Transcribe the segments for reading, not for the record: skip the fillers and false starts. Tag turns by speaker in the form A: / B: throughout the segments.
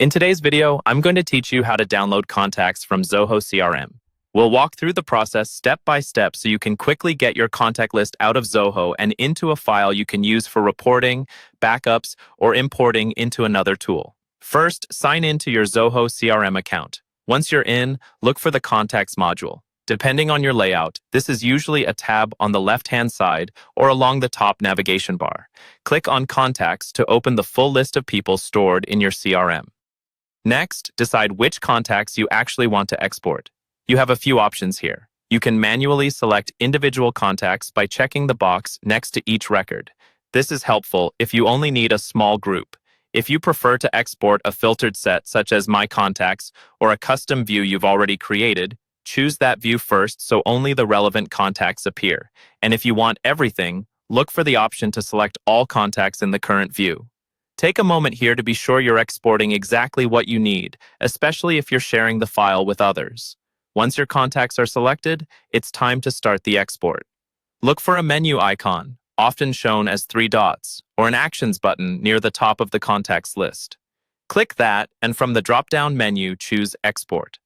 A: In today's video, I'm going to teach you how to download contacts from Zoho CRM. We'll walk through the process step by step so you can quickly get your contact list out of Zoho and into a file you can use for reporting, backups, or importing into another tool. First, sign in to your Zoho CRM account. Once you're in, look for the Contacts module. Depending on your layout, this is usually a tab on the left-hand side or along the top navigation bar. Click on Contacts to open the full list of people stored in your CRM. Next, decide which contacts you actually want to export. You have a few options here. You can manually select individual contacts by checking the box next to each record. This is helpful if you only need a small group. If you prefer to export a filtered set such as My Contacts or a custom view you've already created, choose that view first so only the relevant contacts appear. And if you want everything, look for the option to select all contacts in the current view. Take a moment here to be sure you're exporting exactly what you need, especially if you're sharing the file with others. Once your contacts are selected, it's time to start the export. Look for a menu icon, often shown as 3 dots, or an Actions button near the top of the contacts list. Click that, and from the drop-down menu, choose Export.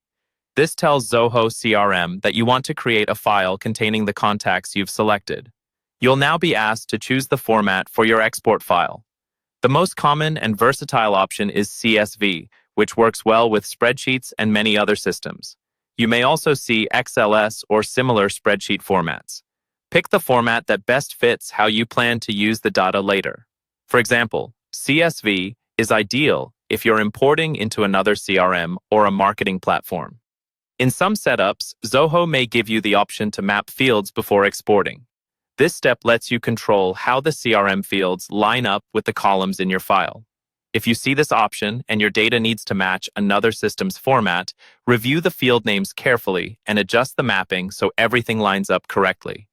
A: This tells Zoho CRM that you want to create a file containing the contacts you've selected. You'll now be asked to choose the format for your export file. The most common and versatile option is CSV, which works well with spreadsheets and many other systems. You may also see XLS or similar spreadsheet formats. Pick the format that best fits how you plan to use the data later. For example, CSV is ideal if you're importing into another CRM or a marketing platform. In some setups, Zoho may give you the option to map fields before exporting. This step lets you control how the CRM fields line up with the columns in your file. If you see this option and your data needs to match another system's format, review the field names carefully and adjust the mapping so everything lines up correctly.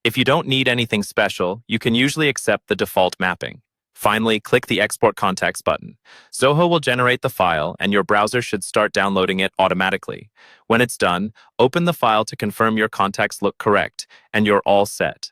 A: If you don't need anything special, you can usually accept the default mapping. Finally, click the Export Contacts button. Zoho will generate the file, and your browser should start downloading it automatically. When it's done, open the file to confirm your contacts look correct, and you're all set.